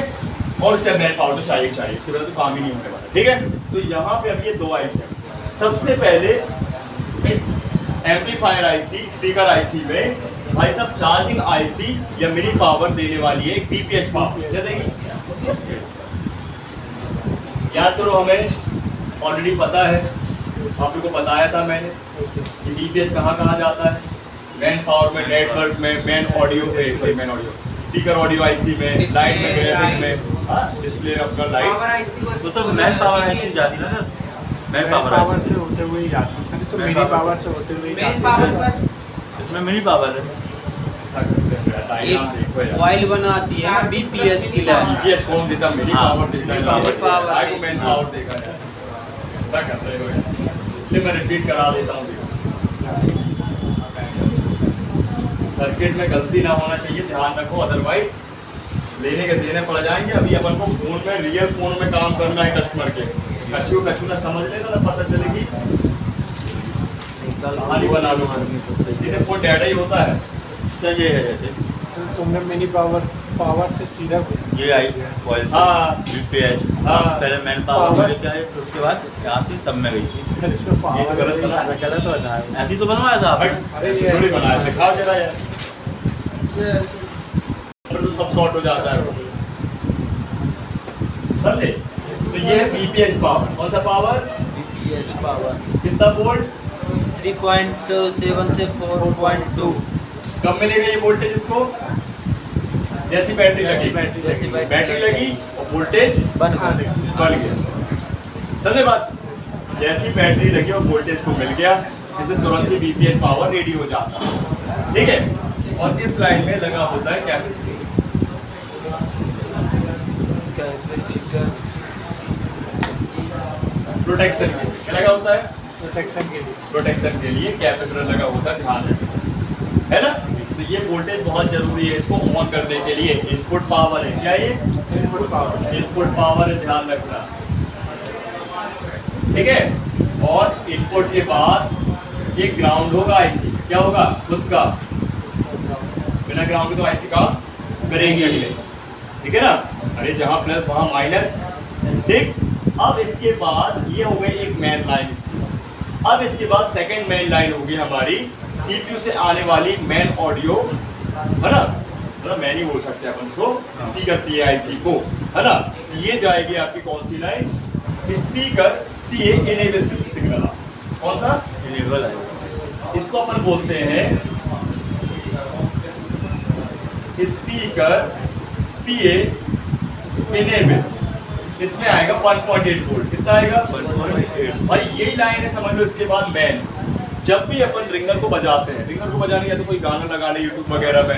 और स्टेप मैन पावर तो चाहिए, इसके बिना तो काम ही नहीं होने वाला। ठीक है, तो यहाँ पे अब ये 2 आईसी है। सबसे पहले इस एम्पलीफायर आईसी, स्पीकर आईसी में भाई साहब चार्जिंग आईसी या मिनी पावर देने वाली है, PPH पावर। क्या देगी? याद करो, हमें ऑलरेडी पता है, आप लोगों को बताया था मैंने कि डीपीएच कहाँ कहाँ जाता है। मेन पावर में, नेटवर्क में, main audio speaker audio IC में, लाइट में, ग्राफिक में, हाँ डिस्प्ले अपना पावर लाइट। आईसी वो तो मैन पावर आईसी जाती ना sir, man power power IC से होते हुए ही जाती है, तो Main मिनी power- पावर से होते हुए ही मेन जाती है। पावर पर इसमें मिनी पावर है। ऐसा करते हैं, डायग्राम देखो एक यार। ऑयल बनाती है ना बीपीएच की लाइन। डीपीएच कौन देता? मेरी हाँ, पावर देता है, मेरी power मेरी पावर, देता है। आगे मेन पावर देगा यार। ऐसा कर रहे हो यार, इसलिए मैं रिपीट करा देता हूँ। सर्किट में गलती ना होना चाहिए, ध्यान रखो, अदरवाइज लेने के देने पड़ जाएंगे। अभी अपन को फोन में, रियल फोन में काम करना है कस्टमर के। कछु ना समझ लेना, ना पता चलेगी कहानी बना लो, सीधे फोन डाटा ही होता है। सर ये है जैसे तो तुमने मिनी पावर से सीधा ये आई ऑयल से हाँ। बीपीएच, हाँ। पहले मैन पावर लेके आए, फिर उसके बाद यहाँ से सब में गई थी। ये तो गलत बना है। गलत हो जाए। ऐसी तो बनवाया था आपने। बट ऐसे थोड़ी बनाया, दिखाओ जरा यार, तो सब शॉर्ट हो जाता है। समझे? तो ये है बीपीएच पावर। कौन सा पावर? बीपीएच पावर कितना वोल्ट? 3.7 से 4.2। कब मिलेगा ये वोल्टेज इसको? जैसी बैटरी लगी, जैसी बैटरी लगी और वोल्टेज बन हाँ, गई। बढ़ गया। समझे बात? जैसी बैटरी लगी और वोल्टेज को मिल गया, इसे तुरंत ही बीपीएच पावर रेडी हो जाता है। ठीक है? और इस लाइन में लगा होता है कैपेसिटर। कैपेसिटर प्रोटेक्शन के लिए क्या लगा होता है? प्रोटेक्शन के लिए। प्रोटेक्शन के लिए कैपेसिटर लगा होता है, ध्यान रखना है ना। तो ये वोल्टेज बहुत जरूरी है, इसको ऑन करने के लिए। इनपुट पावर है, क्या ये? Input power. इनपुट पावर है, ध्यान रखना। ठीक है? और इनपुट के बाद ये ग्राउंड होगा आईसी, क्या होगा? खुद का। बिना ग्राउंड के तो आईसी काम करेंगे अगले, ठीक है ना। अरे जहां प्लस वहां माइनस, ठीक। अब इसके बाद ये हो गई एक मेन लाइन। अब इसके बाद सेकंड मेन लाइन होगी हमारी सीपीयू से आने वाली मेन ऑडियो, है ना, मतलब मैन ही बोल सकते हैं अपन इसको, स्पीकर पीआईसी को, है ना। ये जाएगी आपकी कौन सी लाइन? स्पीकर पीए इनेबल सिग्नल। कौन सा? इनेबल है। इसको अपन बोलते हैं स्पीकर पीए इनेबल। इसमें आएगा 1.8 वोल्ट। कितना आएगा? 1.8। भाई यही लाइन है, समझ लो। इसके बाद मैन, जब भी अपन रिंगर को बजाते हैं, रिंगर को बजाने या तो कोई गाना लगा ले यूट्यूब वगैरह पे,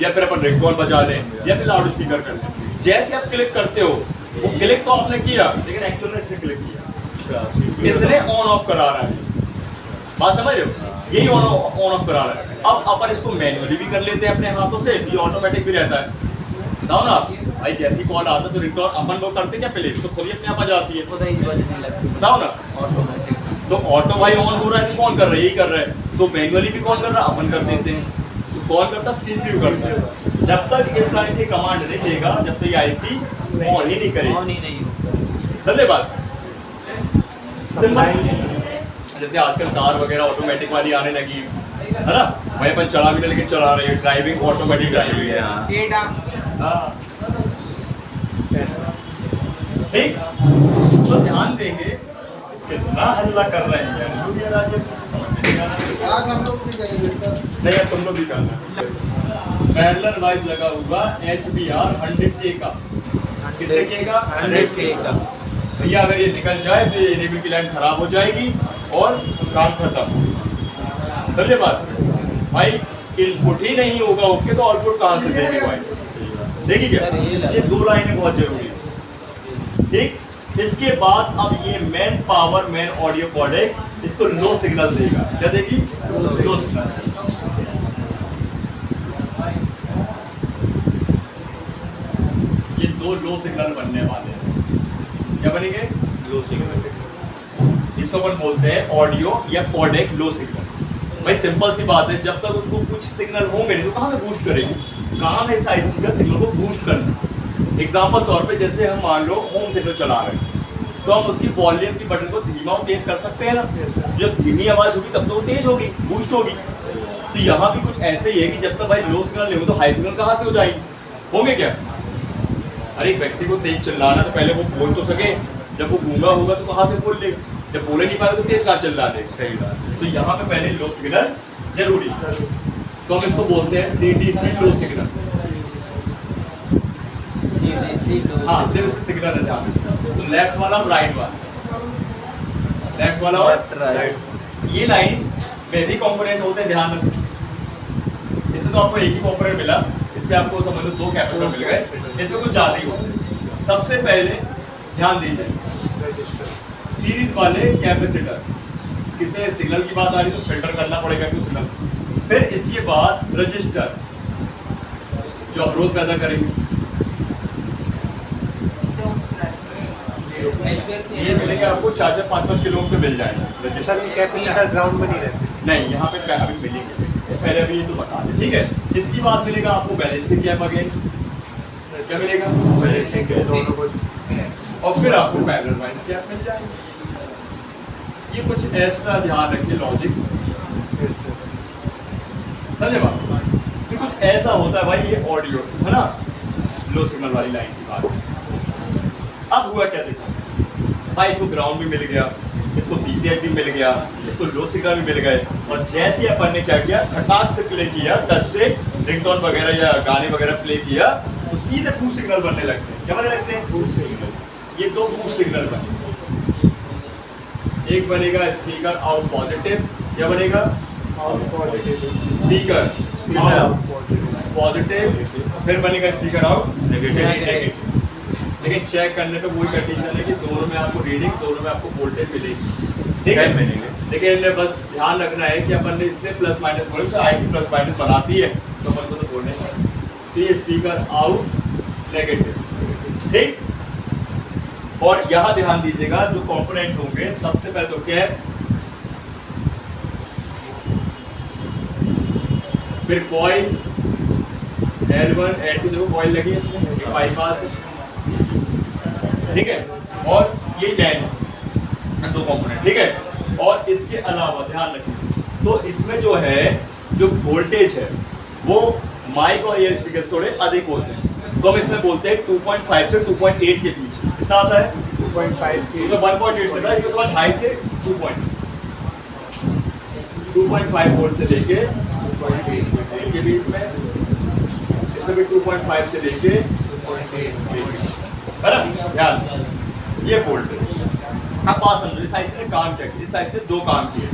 या फिर अपन रिंगटोन बजा लें, या फिर लाउड स्पीकर कर लें। जैसे आप क्लिक करते हो, वो क्लिक तो आपने किया, लेकिन एक्चुअल में इसने क्लिक किया, अच्छा, इसने ऑन ऑफ करा रहा है। बात समझ रहे हो? यही ऑन ऑफ करा रहा है। अब अपन इसको मैनुअली भी कर लेते हैं अपने हाथों से, ये ऑटोमेटिक भी रहता है। बताओ ना आप, भाई जैसी कॉल आता है तो रिंगटोन अपन लोग करते क्या पहले, तो खुद ही अपने आप आ जाती है। खुद ही बजने लगती है बताओ ना। ऑटोमेटिक। तो ऑटो भाई ऑन हो रहा है, कौन कर रहा है? यही कर रहा है। तो मैनुअली भी कौन कर रहा है? अपन कर देते हैं। तो कौन करता? सीपीयू करता है। जब तक इस लाइन से कमांड नहीं देगा, जब तक ये आईसी ऑन ही नहीं करेगी। ऑन ही नहीं होता। समझे बात? सिंपल। जैसे आजकल कार वगैरह ऑटोमेटिक वाली आने लगी है ना, भाई अपन चला भी नहीं, लेकिन चला रही है, ड्राइविंग ऑटोमेटिक ड्राइविंग है। हाँ। ADAS हाँ। ठीक, तो ध्यान देंगे कितना हल्ला कर रहे हैं यार, लोग यार, आज समझ में नहीं आ रहा। आज हम लोग भी करेंगे सर। नहीं अब तुम लोग भी करना। पैरेलल वाइज लगा हुआ HBR 100K का। कितने K का? 100K का। भैया अगर ये निकल जाए तो ये इनेबल की लाइन खराब हो जाएगी और काम खत्म। समझे बात? भाई इनपुट ही नहीं होगा ओके, तो आउटपुट कहाँ से देंगे भाई? देखिए क्या, ये दो लाइनें बहुत जरूरी है। ठीक, इसके बाद अब ये main power, main audio codec इसको लो सिग्नल देगा। क्या देगी? Low signal. ये दो लो सिग्नल बनने वाले हैं। क्या बनेंगे? Low signal. इसको अपन बोलते हैं ऑडियो या कोडेक लो सिग्नल। भाई सिंपल सी बात है, जब तक उसको कुछ सिग्नल होंगे नहीं तो कहाँ से बूस्ट करेंगे? काम है इस आईसी का सिग्नल को बूस्ट करना। एग्जांपल तौर पे जैसे हम मान लो होम थिएटर चला रहे हैं, तो हम उसकी वॉल्यूम की बटन को धीमा और तेज कर सकते हैं ना। जब धीमी आवाज होगी तब तो वो तेज होगी, बूस्ट होगी। तो यहाँ भी कुछ ऐसे ही है कि जब तक भाई लो सिग्नल नहीं हो तो हाई सिग्नल कहाँ से हो जाएगी? होंगे क्या? अरे एक व्यक्ति को तेज चिल्लाना तो पहले वो बोल तो सके, जब वो गूंगा होगा तो कहाँ से बोल लेगा, जब बोले नहीं पाएगा तो तेज कहाँ चिल्ला देगा। सही बात है। तो यहाँ पे पहले लो सिग्नल जरूरी है, तो हम इसको बोलते हैं CDC लो सिग्नल। CDC लो हाँ सिर्फ सिग्नल है ध्यान में। तो लेफ्ट वाला और राइट वाला, लेफ्ट वाला और Left, right. राइट, ये लाइन में भी कंपोनेंट होते हैं, ध्यान रखो। इसमें तो आपको एक ही कंपोनेंट मिला, इसमें आपको समझ लो 2 कैपेसिटर मिल गए, इसमें कुछ ज्यादा ही हो। सबसे पहले ध्यान दीजिए सीरीज वाले कैपेसिटर, किसे सिग्नल की बात आ रही है तो फिल्टर करना पड़ेगा क्यों सिग्नल। फिर इसके बाद रजिस्टर जो अवरोध पैदा करेंगे, ये मिलेंगे आपको 4-5 किलो पे मिल जाएगा सर रजिस्टर। ये कैपेसिटर ग्राउंड में नहीं रहते। नहीं यहाँ पे अभी मिलेंगे, पहले अभी ये तो बता दें, ठीक है। इसके बाद मिलेगा आपको बैलेंसिंग कैप, अगेन क्या मिलेगा, बैलेंसिंग कैप। दोनों को और फिर आपको पैरेलल वाइज कैप मिल जाएगी। ये कुछ एक्स्ट्रा ध्यान रखिए लॉजिक, समझे बात। कि कुछ ऐसा होता है भाई, ये ऑडियो है ना, लो सिग्नल वाली लाइन की बात। अब हुआ क्या, देखो भाई इसको ग्राउंड भी मिल गया, इसको बीपीएच भी मिल गया, इसको लो सिग्नल भी मिल गए, और जैसे अपन ने क्या किया, खटाक से प्ले किया, टच से रिंगटोन वगैरह या गाने वगैरह प्ले किया, तो सीधे बूस्ट सिग्नल बनने लगते हैं। क्या बनने लगते हैं, बूस्ट सिग्नल। ये 2 बूस्ट सिग्नल बने, एक बनेगा स्पीकर आउट पॉजिटिव, क्या बनेगा, स्पीकर पॉजिटिव, फिर बनेगा स्पीकर आउट नेगेटिव। लेकिन चेक करने पे वही कंडीशन है कि दोनों में आपको रीडिंग, दोनों में आपको वोल्टेज मिलेगी, ठीक है मिलेंगे। लेकिन बस ध्यान रखना है कि अपन ने इसमें प्लस माइनस बोले तो IC प्लस माइनस बनाती है, तो अपन को तो बोलने का। तो ये स्पीकर आउट नेगेटिव, ठीक। और यहाँ ध्यान दीजिएगा जो कंपोनेंट होंगे, सबसे पहले तो कैप, फिर कॉइल L1 L2, देखो कॉइल लगी है इसमें, बाईपास, ठीक है, और ये लैंड, 2 कंपोनेंट, ठीक है। और इसके अलावा ध्यान रखिए, तो इसमें जो है जो वोल्टेज है वो माइक और एयर स्पीकर थोड़े अधिक होते हैं, तो हम इसमें बोलते हैं 2.5 से 2.8 के बीच। कितना आता है, 2.5 की 1.8 से था, इसमें तो 2.5 से 2.5 वोल्ट से लेके 2.8 के बीच में, इसमें भी 2.5 से लेके 2.8 है ना, ध्यान, ये वोल्ट है। अब बात समझो, इस साइड से काम क्या किया, इस साइड से 2 काम किए।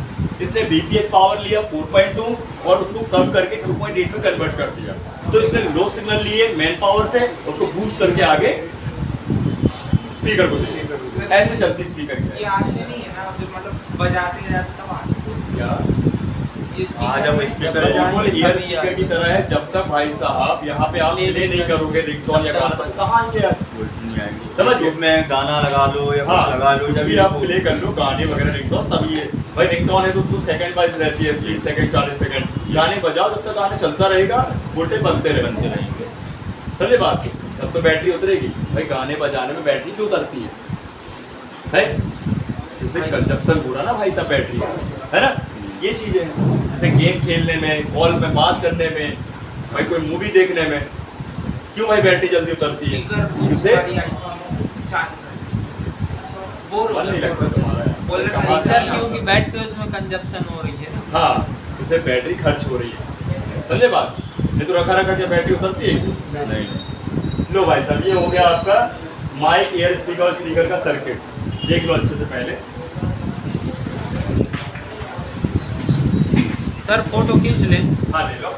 इसने बीपीएच पावर लिया 4.2 और उसको कम करके 2.8 में कन्वर्ट कर दिया। तो इसने लो सिग्नल लिए मेन पावर से, उसको बूस्ट करके आगे स्पीकर को दे, ऐसे चलती स्पीकर ये आते नहीं है ना, मतलब बजाते जाते तब आते क्या। आज हम स्पीकर बिल्कुल ईयर स्पीकर की तरह है, जब तक भाई साहब यहाँ पे आप प्ले नहीं करोगे रिंगटोन या गाना, तो कहाँ आएंगे आप, समझिए। में गाना लगा लो या हाँ, कुछ लगा लो, कुछ भी आप प्ले कर लो, गाने वगैरह रिंगटोन, तभी ये भाई रिंगटोन है तो सेकंड वाइज रहती है, 30 सेकंड 40 सेकंड, गाने बजाओ, जब तक गाने चलता रहेगा वोल्टेज बनते रहेंगे, समझे बात। तब तो बैटरी उतरेगी भाई, गाने बजाने में बैटरी क्यों उतरती है, उसे कंजप्शन हो रहा ना भाई सब बैटरी, है ना। ये चीजें हैं, जैसे गेम खेलने में, कॉल में बात करने में, भाई कोई मूवी देखने में, क्यों भाई बैटरी जल्दी उतरती है, उसे मन नहीं लगता तुम्हारा, सर क्योंकि बैटरी उसमें कंजप्शन हो रही है ना। हाँ, इससे बैटरी खर्च हो रही है, समझे बात। नहीं तो रखा रखा क्या बैटरी उतरती है, नहीं। लो भाई साहब, ये हो गया आपका माइक, एयर स्पीकर और स्पीकर का सर्किट, देख लो अच्छे से पहले। सर फोटो खींच ले। हाँ ले लो।